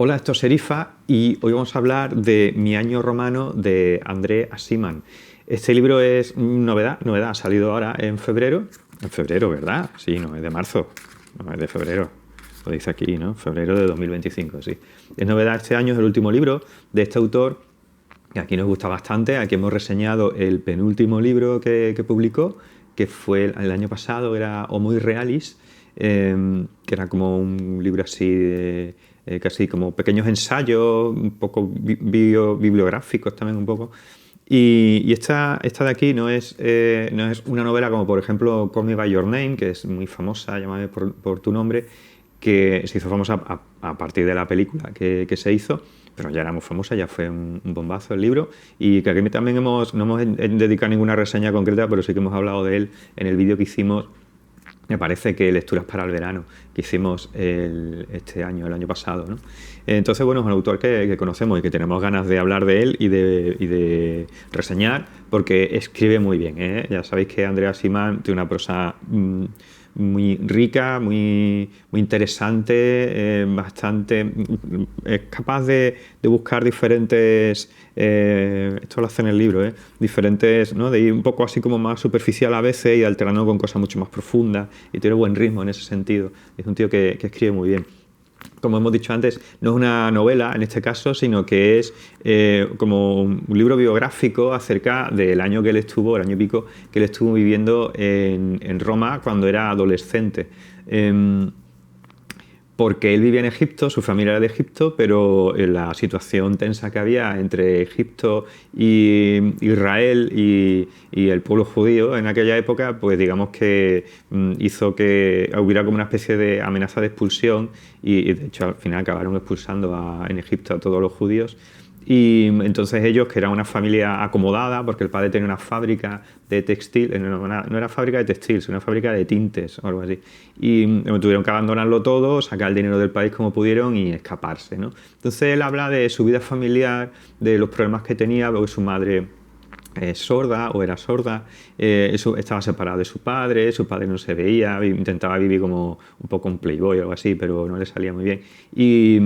Hola, esto es Serifa y hoy vamos a hablar de Mi año romano de André Aciman. Este libro es novedad, ha salido ahora en febrero. En febrero, ¿verdad? Sí, no es de marzo, no es de febrero. Lo dice aquí, ¿no? Febrero de 2025, sí. Es novedad este año, es el último libro de este autor que aquí nos gusta bastante. Aquí hemos reseñado el penúltimo libro que publicó, que fue el año pasado, era Homo Irrealis, que era como un libro así de casi como pequeños ensayos, un poco bibliográficos también un poco. Y esta de aquí no es una novela como por ejemplo Call Me By Your Name, que es muy famosa, Llámame por tu nombre, que se hizo famosa a partir de la película que se hizo, pero ya era muy famosa, ya fue un bombazo el libro, y que aquí también no hemos dedicado ninguna reseña concreta, pero sí que hemos hablado de él en el vídeo que hicimos. Me parece que Lecturas para el verano, que hicimos el año pasado, ¿no? Entonces, bueno, es un autor que conocemos y que tenemos ganas de hablar de él y de reseñar, porque escribe muy bien, ¿eh? Ya sabéis que André Aciman tiene una prosa muy rica, muy interesante, bastante... es capaz de buscar diferentes... esto lo hace en el libro, diferentes, ¿no? De ir un poco así como más superficial a veces y alternando con cosas mucho más profundas, y tiene buen ritmo en ese sentido. Es un tío que escribe muy bien. Como hemos dicho antes, no es una novela en este caso, sino que es como un libro biográfico acerca del año que él estuvo, el año y pico, que él estuvo viviendo en Roma cuando era adolescente. Porque él vivía en Egipto, su familia era de Egipto, pero la situación tensa que había entre Egipto y Israel y el pueblo judío en aquella época, pues digamos que hizo que hubiera como una especie de amenaza de expulsión y de hecho al final acabaron expulsando en Egipto a todos los judíos. Y entonces ellos, que eran una familia acomodada, porque el padre tenía una fábrica de textil, no era fábrica de textil, sino una fábrica de tintes o algo así. Y tuvieron que abandonarlo todo, sacar el dinero del país como pudieron y escaparse, ¿no? Entonces él habla de su vida familiar, de los problemas que tenía, porque su madre es sorda o era sorda, estaba separado de su padre no se veía, intentaba vivir como un poco un playboy o algo así, pero no le salía muy bien. Y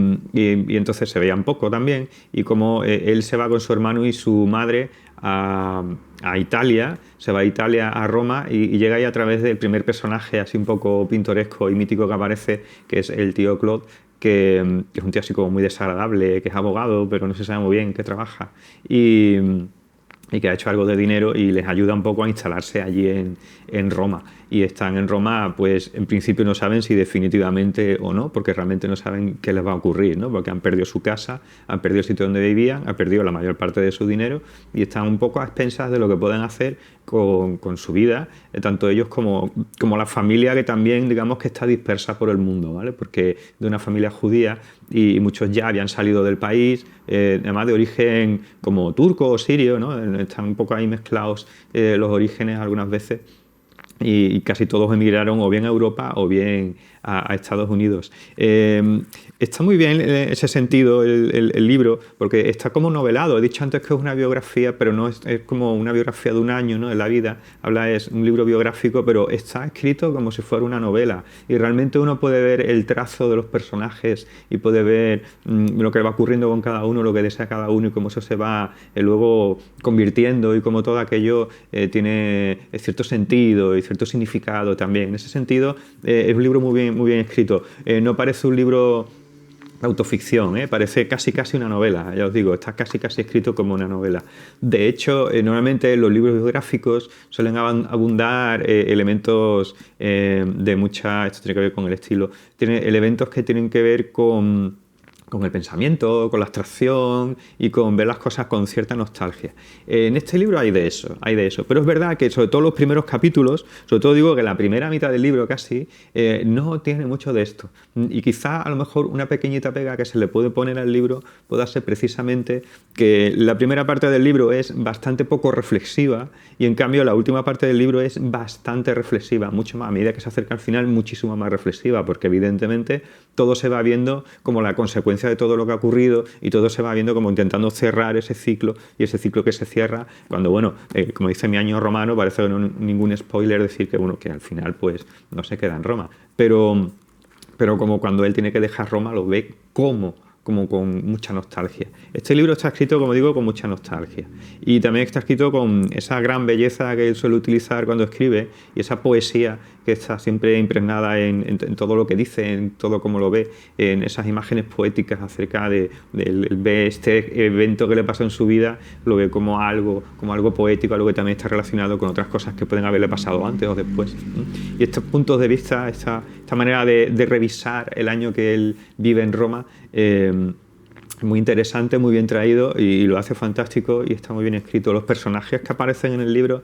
entonces se veían poco también, y como él se va con su hermano y su madre a Italia, se va a Italia, a Roma, y llega ahí a través del primer personaje así un poco pintoresco y mítico que aparece, que es el tío Claude, que es un tío así como muy desagradable, que es abogado, pero no se sabe muy bien qué trabaja. Y que ha hecho algo de dinero y les ayuda un poco a instalarse allí en Roma. Y están en Roma, pues en principio no saben si definitivamente o no, porque realmente no saben qué les va a ocurrir, ¿no? Porque han perdido su casa, han perdido el sitio donde vivían, han perdido la mayor parte de su dinero y están un poco a expensas de lo que pueden hacer con su vida, tanto ellos como la familia, que también digamos que está dispersa por el mundo, ¿vale? Porque de una familia judía y muchos ya habían salido del país, además de origen como turco o sirio, ¿no? Están un poco ahí mezclados los orígenes algunas veces. Y casi todos emigraron o bien a Europa o bien a Estados Unidos. Está muy bien en ese sentido el libro, porque está como novelado. He dicho antes que es una biografía, pero no es como una biografía de un año, ¿no? En la vida. Es un libro biográfico, pero está escrito como si fuera una novela. Y realmente uno puede ver el trazo de los personajes y puede ver lo que va ocurriendo con cada uno, lo que desea cada uno y cómo eso se va luego convirtiendo y cómo todo aquello tiene cierto sentido y cierto significado también. En ese sentido, es un libro muy bien escrito. No parece un libro de autoficción, parece casi una novela, ya os digo, está casi escrito como una novela. De hecho, normalmente los libros biográficos suelen abundar elementos de mucha... Esto tiene que ver con el estilo. Tiene elementos que tienen que ver con el pensamiento, con la abstracción y con ver las cosas con cierta nostalgia. En este libro hay de eso, pero es verdad que sobre todo los primeros capítulos, sobre todo digo que la primera mitad del libro casi, no tiene mucho de esto. Y quizá a lo mejor una pequeñita pega que se le puede poner al libro pueda ser precisamente que la primera parte del libro es bastante poco reflexiva y en cambio la última parte del libro es bastante reflexiva, mucho más, a medida que se acerca al final, muchísimo más reflexiva, porque evidentemente todo se va viendo como la consecuencia de todo lo que ha ocurrido y todo se va viendo como intentando cerrar ese ciclo, y ese ciclo que se cierra cuando, bueno, como dice Mi año romano, parece que no ningún spoiler decir que, bueno, que al final pues no se queda en Roma, pero como cuando él tiene que dejar Roma lo ve como como con mucha nostalgia. Este libro está escrito, como digo, con mucha nostalgia. Y también está escrito con esa gran belleza que él suele utilizar cuando escribe y esa poesía que está siempre impregnada en todo lo que dice, en todo como lo ve, en esas imágenes poéticas acerca de ve este evento que le pasó en su vida, lo ve como algo poético, algo que también está relacionado con otras cosas que pueden haberle pasado antes o después. Y estos puntos de vista, esta manera de revisar el año que él vive en Roma, muy interesante, muy bien traído y lo hace fantástico y está muy bien escrito. Los personajes que aparecen en el libro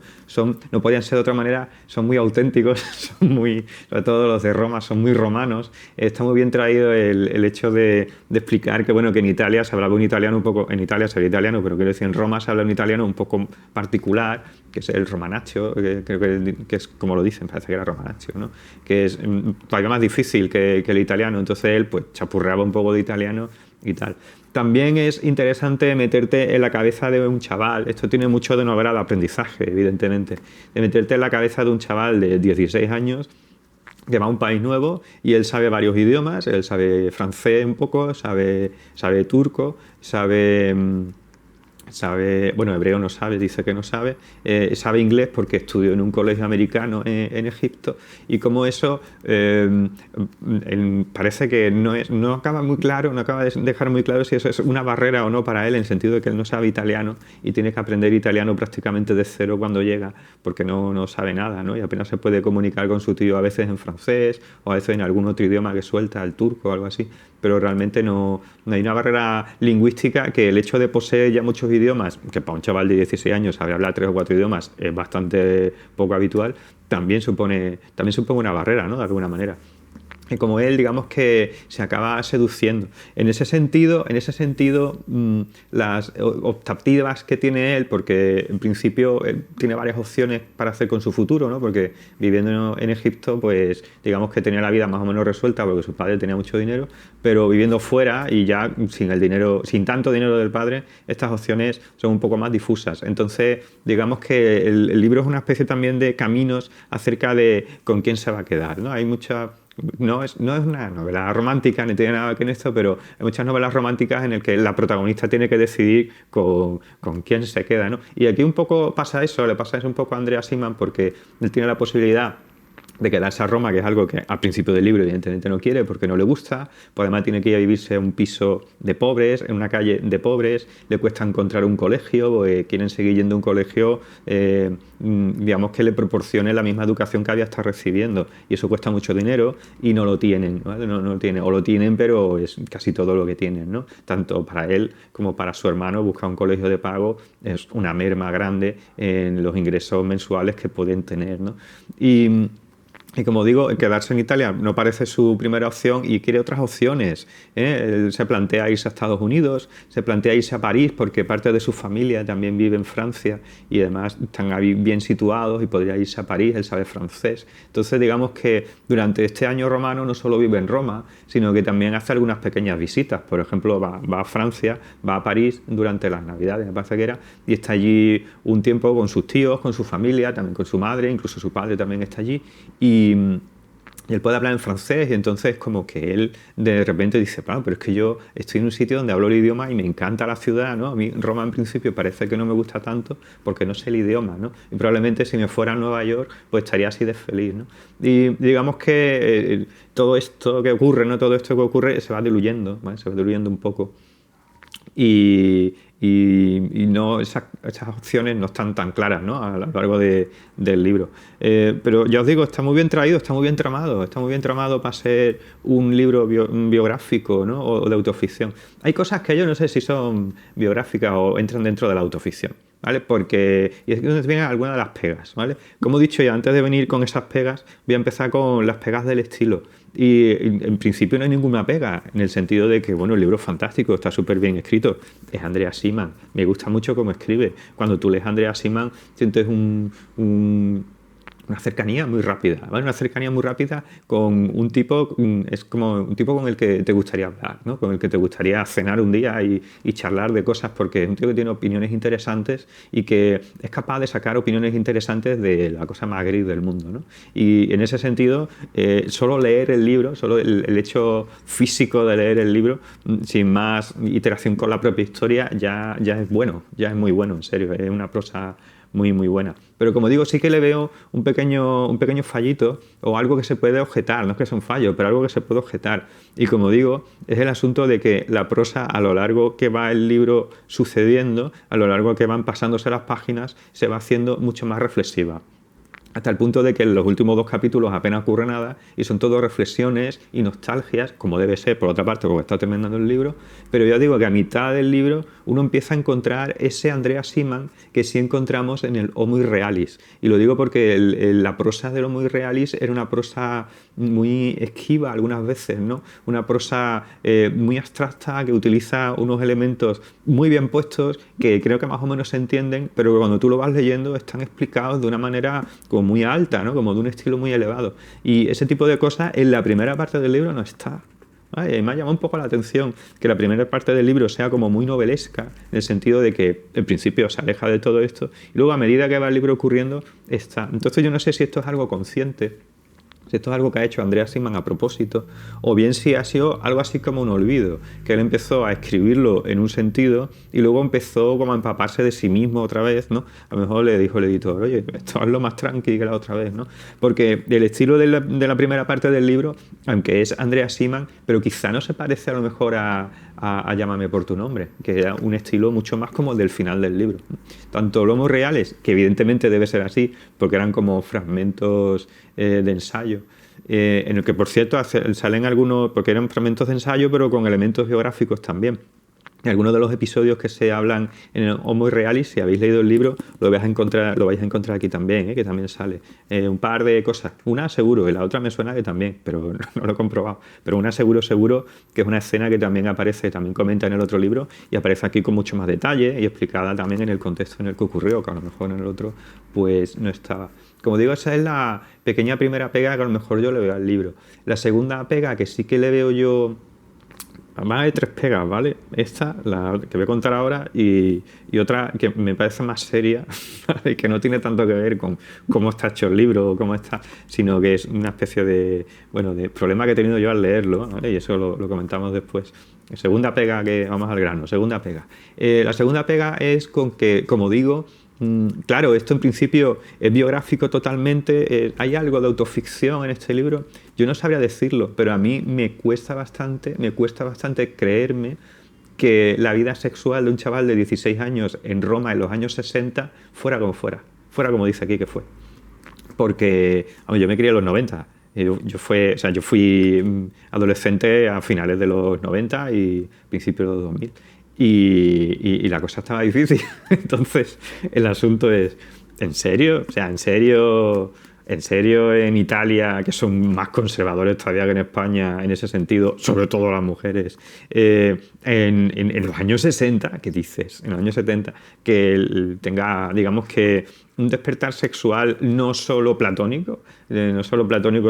no podían ser de otra manera, son muy auténticos, sobre todo los de Roma, son muy romanos. Está muy bien traído el hecho de explicar que, bueno, que en Italia se hablaba un italiano un poco, en Italia se habla italiano, pero quiero decir, en Roma se habla un italiano un poco particular, que es el romanaccio, que creo que es como lo dicen, parece que era romanaccio, ¿no? Que es todavía más difícil que el italiano, entonces él pues chapurreaba un poco de italiano y tal. También es interesante meterte en la cabeza de un chaval, esto tiene mucho de novela de aprendizaje, evidentemente, de meterte en la cabeza de un chaval de 16 años que va a un país nuevo y él sabe varios idiomas, él sabe francés un poco, sabe turco, bueno, hebreo no sabe, dice que no sabe, sabe inglés porque estudió en un colegio americano en Egipto y como eso parece que no acaba muy claro, no acaba de dejar muy claro si eso es una barrera o no para él, en el sentido de que él no sabe italiano y tiene que aprender italiano prácticamente de cero cuando llega porque no sabe nada, ¿no? Y apenas se puede comunicar con su tío a veces en francés o a veces en algún otro idioma que suelta, el turco o algo así, pero realmente no hay una barrera lingüística que el hecho de poseer ya muchos idiomas, que para un chaval de 16 años saber hablar 3 o 4 idiomas es bastante poco habitual, también supone una barrera, ¿no? De alguna manera. Y como él, digamos que se acaba seduciendo. En ese sentido, las optativas que tiene él, porque en principio él tiene varias opciones para hacer con su futuro, ¿no? Porque viviendo en Egipto, pues digamos que tenía la vida más o menos resuelta porque su padre tenía mucho dinero, pero viviendo fuera y ya sin tanto dinero del padre, estas opciones son un poco más difusas. Entonces, digamos que el libro es una especie también de caminos acerca de con quién se va a quedar, ¿no? Hay mucha... No es una novela romántica, ni tiene nada que ver con esto, pero hay muchas novelas románticas en las que la protagonista tiene que decidir con quién se queda, ¿no? Y aquí un poco pasa eso, le pasa eso un poco a Andrea Simman porque él tiene la posibilidad de quedarse a Roma, que es algo que al principio del libro evidentemente no quiere porque no le gusta, pues además tiene que ir a vivirse a un piso de pobres, en una calle de pobres, le cuesta encontrar un colegio, quieren seguir yendo a un colegio, digamos que le proporcione la misma educación que había estado recibiendo, y eso cuesta mucho dinero y no lo tienen, ¿vale? No lo tienen, o lo tienen pero es casi todo lo que tienen, ¿no? Tanto para él como para su hermano buscar un colegio de pago es una merma grande en los ingresos mensuales que pueden tener, ¿no? Y como digo, quedarse en Italia no parece su primera opción y quiere otras opciones, ¿eh? Él se plantea irse a Estados Unidos, se plantea irse a París porque parte de su familia también vive en Francia y además están bien situados y podría irse a París, él sabe francés. Entonces digamos que durante este año romano no solo vive en Roma, sino que también hace algunas pequeñas visitas. Por ejemplo, va a Francia, va a París durante las Navidades, me parece que era, y está allí un tiempo con sus tíos, con su familia, también con su madre, incluso su padre también está allí. Y él puede hablar en francés y entonces como que él de repente dice, bueno, pero es que yo estoy en un sitio donde hablo el idioma y me encanta la ciudad, ¿no? A mí Roma en principio parece que no me gusta tanto porque no sé el idioma, ¿no? Y probablemente si me fuera a Nueva York pues estaría así de feliz, ¿no? Y digamos que todo esto que ocurre, ¿no? Todo esto que ocurre se va diluyendo, ¿vale? Se va diluyendo un poco. Y no, esas opciones no están tan claras, ¿no? A lo largo del libro. Pero ya os digo, está muy bien traído, está muy bien tramado para ser un libro biográfico, ¿no? O de autoficción. Hay cosas que yo no sé si son biográficas o entran dentro de la autoficción, ¿vale? Porque y es donde vienen algunas de las pegas, ¿vale? Como he dicho ya, antes de venir con esas pegas, voy a empezar con las pegas del estilo. Y en principio no hay ninguna pega, en el sentido de que, bueno, el libro es fantástico, está súper bien escrito, es Andrea Simman, me gusta mucho cómo escribe. Cuando tú lees Andrea Simman sientes una cercanía muy rápida, ¿vale? Una cercanía muy rápida con un tipo, es como un tipo con el que te gustaría hablar, ¿no? Con el que te gustaría cenar un día y charlar de cosas, porque es un tío que tiene opiniones interesantes y que es capaz de sacar opiniones interesantes de la cosa más gris del mundo, ¿no? Y en ese sentido, solo leer el libro, solo el hecho físico de leer el libro, sin más iteración con la propia historia, ya es bueno, ya es muy bueno, en serio, es una prosa muy, muy buena. Pero como digo, sí que le veo un pequeño fallito o algo que se puede objetar, no es que sea un fallo, pero algo que se puede objetar. Y como digo, es el asunto de que la prosa, a lo largo que va el libro sucediendo, a lo largo que van pasándose las páginas, se va haciendo mucho más reflexiva. Hasta el punto de que en los últimos 2 capítulos apenas ocurre nada y son todo reflexiones y nostalgias, como debe ser, por otra parte, porque está terminando el libro. Pero yo digo que a mitad del libro uno empieza a encontrar ese Andreas Siman que sí encontramos en el Homo Irrealis. Y lo digo porque la prosa del Homo Irrealis era una prosa muy esquiva algunas veces, ¿no? Una prosa muy abstracta que utiliza unos elementos muy bien puestos que creo que más o menos se entienden, pero que cuando tú lo vas leyendo están explicados de una manera como muy alta, ¿no? Como de un estilo muy elevado. Y ese tipo de cosas en la primera parte del libro no está. ¿Vale? Me ha llamado un poco la atención que la primera parte del libro sea como muy novelesca, en el sentido de que en principio se aleja de todo esto, y luego a medida que va el libro ocurriendo está. Entonces yo no sé si esto es algo consciente, si esto es algo que ha hecho Andreas Siman a propósito, o bien si ha sido algo así como un olvido, que él empezó a escribirlo en un sentido y luego empezó como a empaparse de sí mismo otra vez, ¿no? A lo mejor le dijo el editor, oye, esto es lo más tranqui que la otra vez, ¿no? Porque el estilo de la primera parte del libro, aunque es Andreas Siman, pero quizá no se parece a lo mejor a Llámame por tu nombre, que era un estilo mucho más como el del final del libro. Tanto Lomos Reales, que evidentemente debe ser así, porque eran como fragmentos de ensayo, en el que por cierto salen algunos, porque eran fragmentos de ensayo pero con elementos geográficos también. Y algunos de los episodios que se hablan en el Homo Irrealis, si habéis leído el libro, lo vais a encontrar aquí también, que también sale. Un par de cosas. Una seguro, y la otra me suena que también, pero no lo he comprobado. Pero una seguro que es una escena que también aparece, también comenta en el otro libro, y aparece aquí con mucho más detalle y explicada también en el contexto en el que ocurrió, que a lo mejor en el otro pues no estaba. Como digo, esa es la pequeña primera pega que a lo mejor yo le veo al libro. La segunda pega que sí que le veo yo. Además hay 3 pegas, ¿vale? Esta, la que voy a contar ahora, y otra que me parece más seria, ¿vale? Que no tiene tanto que ver con cómo está hecho el libro o cómo está, sino que es una especie de problema que he tenido yo al leerlo, ¿vale? Y eso lo comentamos después. Segunda pega, que vamos al grano, segunda pega. La segunda pega es con que, como digo, claro, esto en principio es biográfico totalmente, hay algo de autoficción en este libro, yo no sabría decirlo, pero a mí me cuesta bastante creerme que la vida sexual de un chaval de 16 años en Roma en los años 60 fuera como dice aquí que fue. Porque yo me crié en los 90, yo fui adolescente a finales de los 90 y principios de los 2000. Y la cosa estaba difícil. Entonces, el asunto es, ¿en serio? O sea, ¿en serio en Italia, que son más conservadores todavía que en España en ese sentido, sobre todo las mujeres, en los años 60, ¿qué dices? En los años 70, que tenga, digamos que un despertar sexual no solo platónico,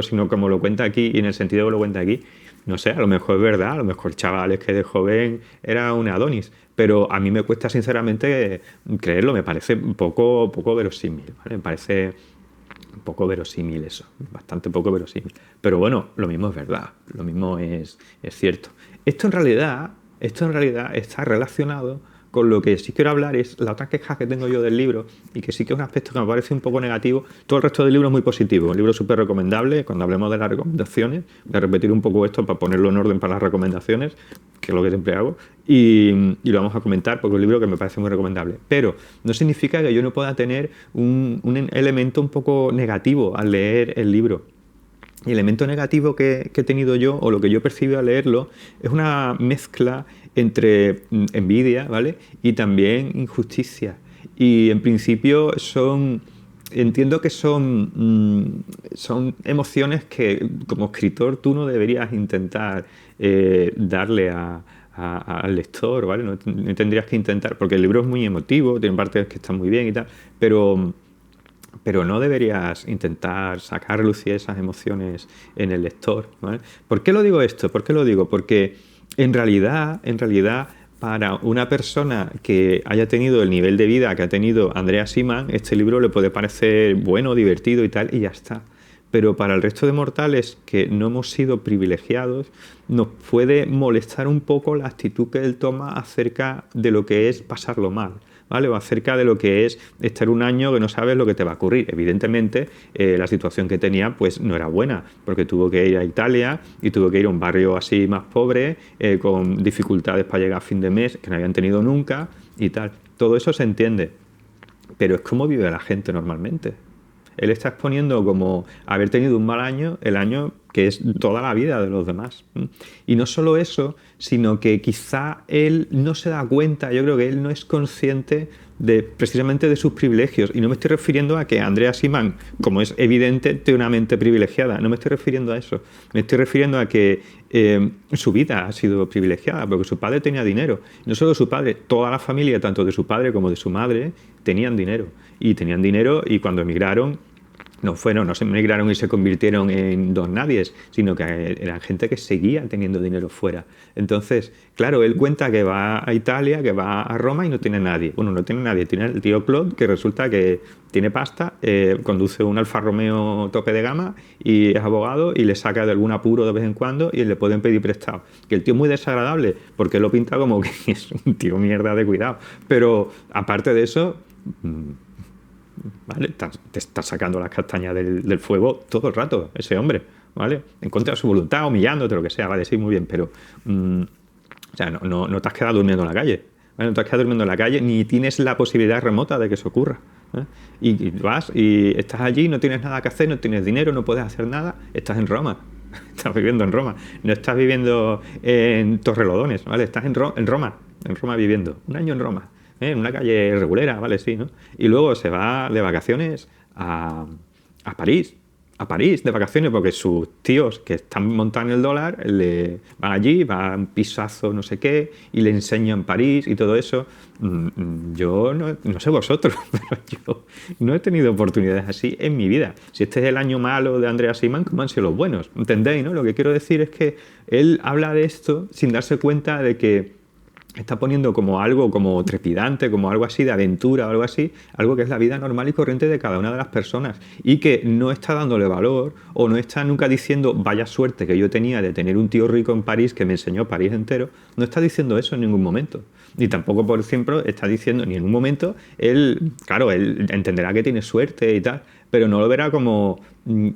sino como lo cuenta aquí y en el sentido que lo cuenta aquí. No sé, a lo mejor es verdad, a lo mejor chavales que de joven era un Adonis, pero a mí me cuesta sinceramente creerlo, me parece un poco verosímil, ¿vale? Me parece un poco verosímil eso, bastante poco verosímil. Pero bueno, lo mismo es verdad, lo mismo es cierto. Esto en realidad está relacionado con lo que sí quiero hablar, es la otra queja que tengo yo del libro, y que sí que es un aspecto que me parece un poco negativo. Todo el resto del libro es muy positivo, un libro súper recomendable. Cuando hablemos de las recomendaciones, voy a repetir un poco esto para ponerlo en orden para las recomendaciones, que es lo que siempre hago, y lo vamos a comentar porque es un libro que me parece muy recomendable. Pero no significa que yo no pueda tener un elemento un poco negativo al leer el libro. Y el elemento negativo que he tenido yo, o lo que yo percibo al leerlo, es una mezcla entre envidia, ¿vale? Y también injusticia. Y en principio entiendo que son emociones que como escritor tú no deberías intentar darle al lector, ¿vale? No tendrías que intentar, porque el libro es muy emotivo, tiene partes que están muy bien y tal, pero pero no deberías intentar sacar luz y esas emociones en el lector, ¿vale? ¿Por qué lo digo esto? ¿Por qué lo digo? Porque en realidad, para una persona que haya tenido el nivel de vida que ha tenido Andrea Simán, este libro le puede parecer bueno, divertido y tal, y ya está. Pero para el resto de mortales que no hemos sido privilegiados, nos puede molestar un poco la actitud que él toma acerca de lo que es pasarlo mal, ¿vale? O acerca de lo que es estar un año que no sabes lo que te va a ocurrir. Evidentemente, la situación que tenía pues no era buena, porque tuvo que ir a Italia y tuvo que ir a un barrio así más pobre, con dificultades para llegar a fin de mes, que no habían tenido nunca y tal. Todo eso se entiende, pero es como vive la gente normalmente. Él está exponiendo como haber tenido un mal año, el año que es toda la vida de los demás. Y no solo eso, sino que quizá él no se da cuenta, yo creo que él no es consciente precisamente de sus privilegios. Y no me estoy refiriendo a que Andrea Simán, como es evidente, tiene una mente privilegiada. No me estoy refiriendo a eso. Me estoy refiriendo a que su vida ha sido privilegiada, porque su padre tenía dinero. No solo su padre, toda la familia, tanto de su padre como de su madre, tenían dinero. Y cuando emigraron, no se emigraron y se convirtieron en dos nadies, sino que eran gente que seguía teniendo dinero fuera. Entonces, claro, él cuenta que va a Italia, que va a Roma y no tiene nadie. Bueno, no tiene nadie, tiene el tío Claude, que resulta que tiene pasta, conduce un Alfa Romeo tope de gama y es abogado y le saca de algún apuro de vez en cuando y le pueden pedir prestado. Que el tío es muy desagradable, porque él lo pinta como que es un tío mierda de cuidado. Pero aparte de eso... ¿vale? Te está sacando las castañas del fuego todo el rato, ese hombre, ¿vale? En contra de su voluntad, humillándote, lo que sea, vale, sí, muy bien, pero o sea, no te has quedado durmiendo en la calle, ¿vale? No te has quedado durmiendo en la calle, ni tienes la posibilidad remota de que eso ocurra, ¿eh? Y vas y estás allí, no tienes nada que hacer, no tienes dinero, no puedes hacer nada, estás en Roma. Estás viviendo en Roma, no estás viviendo en Torrelodones, ¿vale? Estás en Roma viviendo, un año en Roma. En una calle regulera, vale, sí, ¿no? Y luego se va de vacaciones a París, de vacaciones, porque sus tíos que están montados en el dólar le van allí, va a un pisazo no sé qué, y le enseñan París y todo eso. Yo no sé vosotros, pero yo no he tenido oportunidades así en mi vida. Si este es el año malo de Andrea Simán, ¿cómo han sido los buenos? ¿Entendéis, no? Lo que quiero decir es que él habla de esto sin darse cuenta de que está poniendo como algo como trepidante, como algo así de aventura o algo así, algo que es la vida normal y corriente de cada una de las personas y que no está dándole valor o no está nunca diciendo vaya suerte que yo tenía de tener un tío rico en París que me enseñó París entero. No está diciendo eso en ningún momento. Ni tampoco, por ejemplo, está diciendo ni en un momento, él entenderá que tiene suerte y tal, pero no lo verá como,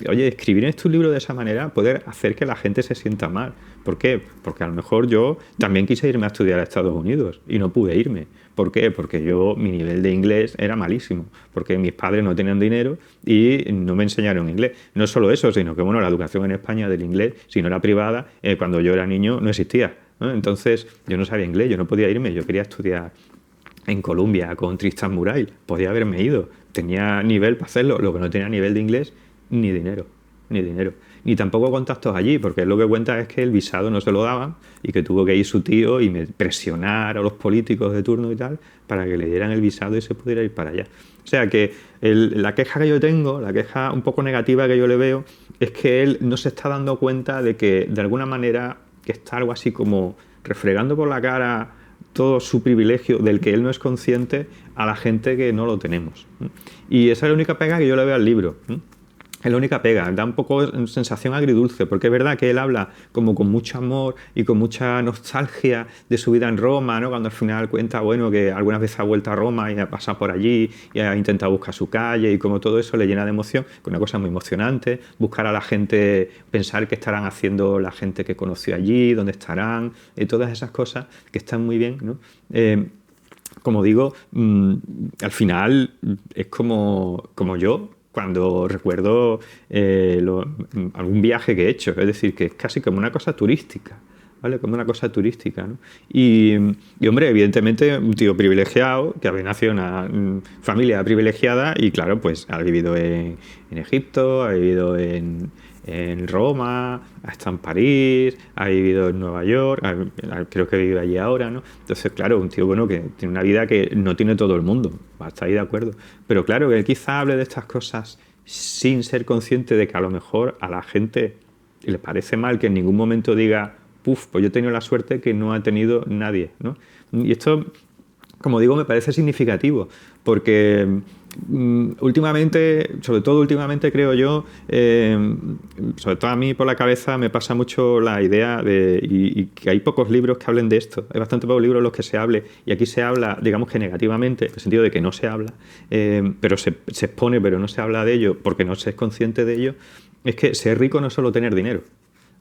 oye, escribir en tu libro de esa manera puede hacer que la gente se sienta mal. ¿Por qué? Porque a lo mejor yo también quise irme a estudiar a Estados Unidos y no pude irme. ¿Por qué? Porque mi nivel de inglés era malísimo, porque mis padres no tenían dinero y no me enseñaron inglés. No solo eso, sino que la educación en España del inglés, si no era privada, cuando yo era niño no existía, ¿no? Entonces yo no sabía inglés, yo no podía irme, yo quería estudiar en Colombia con Tristan Murail, podía haberme ido, tenía nivel para hacerlo, lo que no tenía nivel de inglés, ni dinero, ni tampoco contactos allí, porque él lo que cuenta es que el visado no se lo daban y que tuvo que ir su tío y presionar a los políticos de turno y tal para que le dieran el visado y se pudiera ir para allá. O sea que la queja que yo tengo, la queja un poco negativa que yo le veo, es que él no se está dando cuenta de que de alguna manera que está algo así como refregando por la cara todo su privilegio del que él no es consciente a la gente que no lo tenemos. Y esa es la única pega que yo le veo al libro. Es la única pega, da un poco sensación agridulce, porque es verdad que él habla como con mucho amor y con mucha nostalgia de su vida en Roma, ¿no? Cuando al final cuenta, que algunas veces ha vuelto a Roma y ha pasado por allí y ha intentado buscar su calle y como todo eso le llena de emoción, que es una cosa muy emocionante, buscar a la gente, pensar qué estarán haciendo la gente que conoció allí, dónde estarán, y todas esas cosas que están muy bien, ¿no? Como digo, al final es como yo, cuando recuerdo algún viaje que he hecho, es decir, que es casi como una cosa turística, ¿vale? Como una cosa turística, ¿no? Y hombre, evidentemente, un tío privilegiado, que había nacido en una familia privilegiada y, claro, pues ha vivido en Egipto, ha vivido en en Roma, ha estado en París, ha vivido en Nueva York, creo que vive allí ahora, ¿no? Entonces, claro, un tío bueno que tiene una vida que no tiene todo el mundo, está ahí de acuerdo. Pero claro, que él quizá hable de estas cosas sin ser consciente de que a lo mejor a la gente le parece mal que en ningún momento diga, puf, pues yo he tenido la suerte que no ha tenido nadie, ¿no? Y esto, como digo, me parece significativo, porque últimamente, sobre todo últimamente creo yo, sobre todo a mí por la cabeza me pasa mucho la idea de, y que hay pocos libros que hablen de esto, hay bastante pocos libros en los que se hable, y aquí se habla, digamos que negativamente, en el sentido de que no se habla, pero se expone, pero no se habla de ello porque no se es consciente de ello, es que ser rico no es solo tener dinero,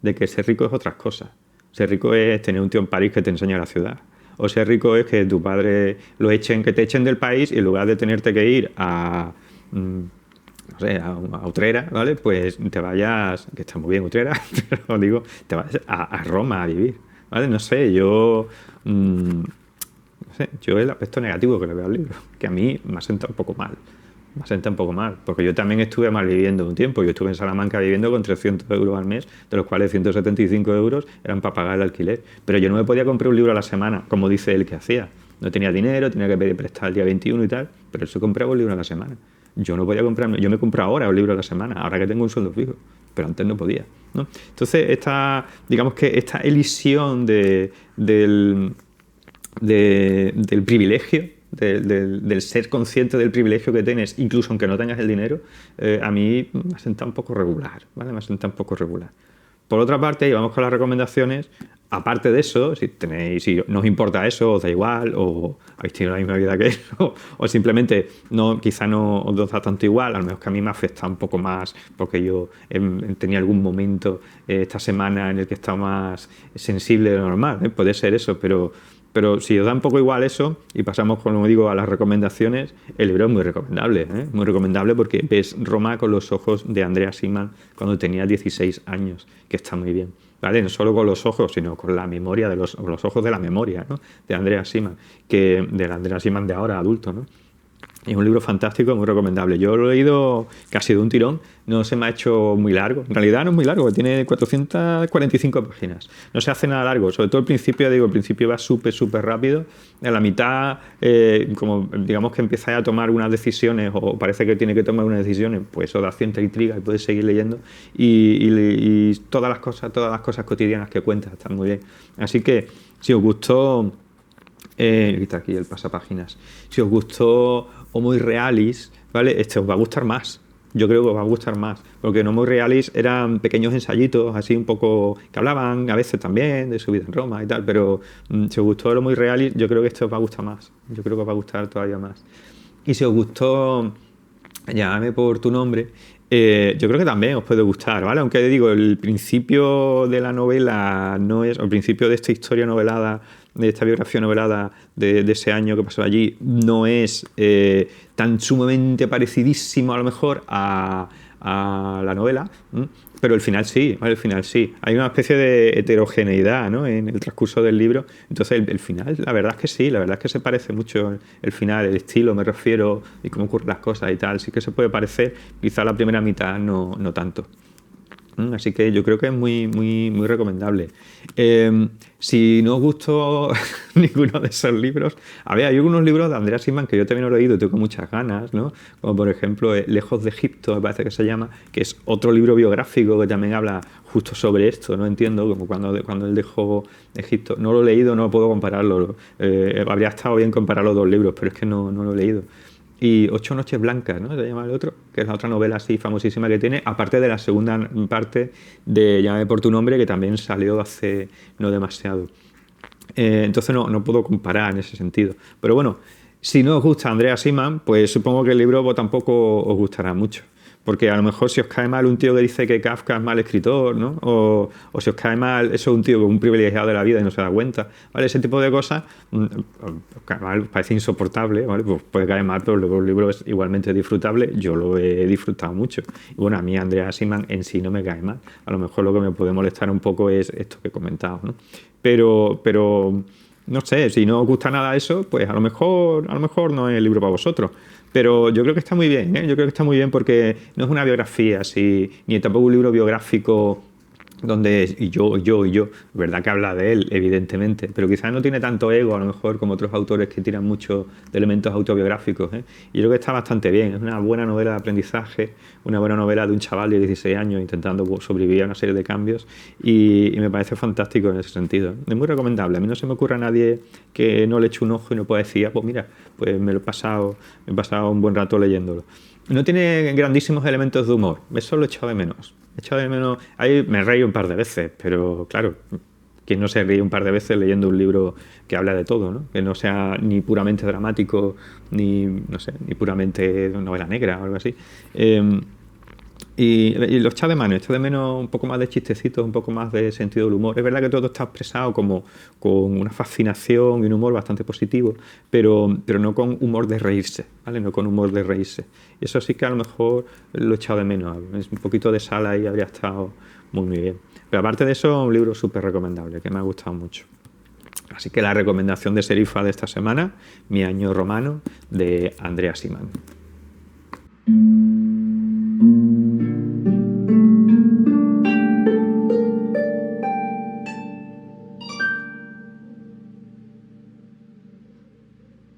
de que ser rico es otras cosas. Ser rico es tener un tío en París que te enseña la ciudad. O ser rico es que tu padre que te echen del país y en lugar de tenerte que ir a, no sé, a Utrera, ¿vale? Pues te vayas, que está muy bien Utrera, pero digo, te vayas a Roma a vivir, ¿vale? No sé, no sé, yo el aspecto negativo que le veo al libro, que a mí me ha sentado un poco mal. Me sienta un poco mal, porque yo también estuve mal viviendo un tiempo. Yo estuve en Salamanca viviendo con 300 euros al mes, de los cuales 175 euros eran para pagar el alquiler. Pero yo no me podía comprar un libro a la semana, como dice él que hacía. No tenía dinero, tenía que pedir prestado el día 21 y tal, pero él se compraba un libro a la semana. Yo no podía comprarme, yo me compro ahora un libro a la semana, ahora que tengo un sueldo fijo, pero antes no podía, ¿no? Entonces, digamos que esta elisión del privilegio, del ser consciente del privilegio que tienes, incluso aunque no tengas el dinero, a mí me ha sentado un poco regular, ¿vale? Me ha sentado un poco regular. Por otra parte, y vamos con las recomendaciones, aparte de eso, si no os importa eso, os da igual, o habéis tenido la misma vida que él, o simplemente quizá no os da tanto igual, al menos que a mí me afecta un poco más, porque yo tenía algún momento esta semana en el que estaba más sensible de lo normal, ¿eh? Puede ser eso, pero si os da un poco igual eso y pasamos, como digo, a las recomendaciones, el libro es muy recomendable, ¿eh? Muy recomendable porque ves Roma con los ojos de Andrea Simman cuando tenía 16 años, que está muy bien, ¿vale? No solo con los ojos, sino con la memoria, los ojos de la memoria, ¿no? De Andrea Simman, de la Andrea Simman de ahora, adulto, ¿no? Es un libro fantástico, muy recomendable. Yo lo he leído casi de un tirón, no se me ha hecho muy largo. En realidad no es muy largo, tiene 445 páginas. No se hace nada largo, sobre todo el principio, el principio va súper rápido. A la mitad, como digamos que empieza a tomar unas decisiones, o parece que tiene que tomar unas decisiones, pues eso da cierta intriga y puedes seguir leyendo. Y todas las cosas cotidianas que cuenta están muy bien. Así que, si os gustó... está aquí el pasapáginas. Si os gustó Homo Realis, ¿vale? Este os va a gustar más. Yo creo que os va a gustar más. Porque en Homo Realis eran pequeños ensayitos, así un poco, que hablaban a veces también de su vida en Roma y tal, pero si os gustó el Homo Realis, yo creo que este os va a gustar más. Yo creo que os va a gustar todavía más. Y si os gustó Llámame por tu nombre, yo creo que también os puede gustar, ¿vale? Aunque digo, el principio de la novela no es, o el principio de esta historia novelada, de esta biografía novelada de ese año que pasó allí, no es tan sumamente parecidísimo a lo mejor a la novela, pero el final sí, ¿vale? El final sí. Hay una especie de heterogeneidad, ¿no? En el transcurso del libro. Entonces el final, la verdad es que sí, la verdad es que se parece mucho el final, el estilo, me refiero, y cómo ocurren las cosas y tal. Sí que se puede parecer, quizá la primera mitad no tanto. Así que yo creo que es muy recomendable. Si no os gustó ninguno de esos libros, a ver, hay algunos libros de Andrea Simman que yo también he leído y tengo muchas ganas, ¿no? Como por ejemplo Lejos de Egipto, me parece que se llama, que es otro libro biográfico que también habla justo sobre esto, ¿no? Entiendo, como cuando él dejó Egipto. No lo he leído, no puedo compararlo. Habría estado bien comparar los dos libros, pero es que no lo he leído. Y 8 noches blancas, ¿no? Se llama el otro, que es la otra novela así famosísima que tiene, aparte de la segunda parte de Llámame por tu nombre, que también salió hace no demasiado. Entonces no puedo comparar en ese sentido. Pero bueno, si no os gusta Andrea Simman, pues supongo que el libro tampoco os gustará mucho. Porque a lo mejor si os cae mal un tío que dice que Kafka es mal escritor, ¿no? O si os cae mal, eso es un tío un privilegiado de la vida y no se da cuenta, ¿vale? Ese tipo de cosas parece insoportable, ¿vale? Pues puede caer mal, pero luego el libro es igualmente disfrutable. Yo lo he disfrutado mucho. Y bueno, a mí Andrea Simman en sí no me cae mal. A lo mejor lo que me puede molestar un poco es esto que he comentado, ¿no? Pero no sé, si no os gusta nada eso, pues a lo mejor no es el libro para vosotros. Pero yo creo que está muy bien, ¿eh? Yo creo que está muy bien porque no es una biografía así, ni tampoco un libro biográfico donde y yo, verdad que habla de él, evidentemente, pero quizás no tiene tanto ego, a lo mejor, como otros autores que tiran mucho de elementos autobiográficos, ¿eh? Y yo creo que está bastante bien, es una buena novela de aprendizaje, una buena novela de un chaval de 16 años intentando sobrevivir a una serie de cambios y me parece fantástico en ese sentido. Es muy recomendable, a mí no se me ocurre a nadie que no le eche un ojo y no pueda decir, ah, pues mira, pues me he pasado un buen rato leyéndolo. No tiene grandísimos elementos de humor, eso lo he echado de menos. He echado de menos. Ahí me reí un par de veces, pero claro, ¿quién no se ríe un par de veces leyendo un libro que habla de todo, ¿no? Que no sea ni puramente dramático, ni, no sé, ni puramente novela negra o algo así. Y lo echo de menos un poco más de chistecitos, un poco más de sentido del humor. Es verdad que todo está expresado como con una fascinación y un humor bastante positivo, pero no con humor de reírse, ¿vale? No con humor de reírse. Y eso sí que a lo mejor lo he echado de menos. Es un poquito de sal ahí habría estado muy bien. Pero aparte de eso, un libro súper recomendable, que me ha gustado mucho. Así que la recomendación de Serifa de esta semana, Mi año romano, de Andrea Simán.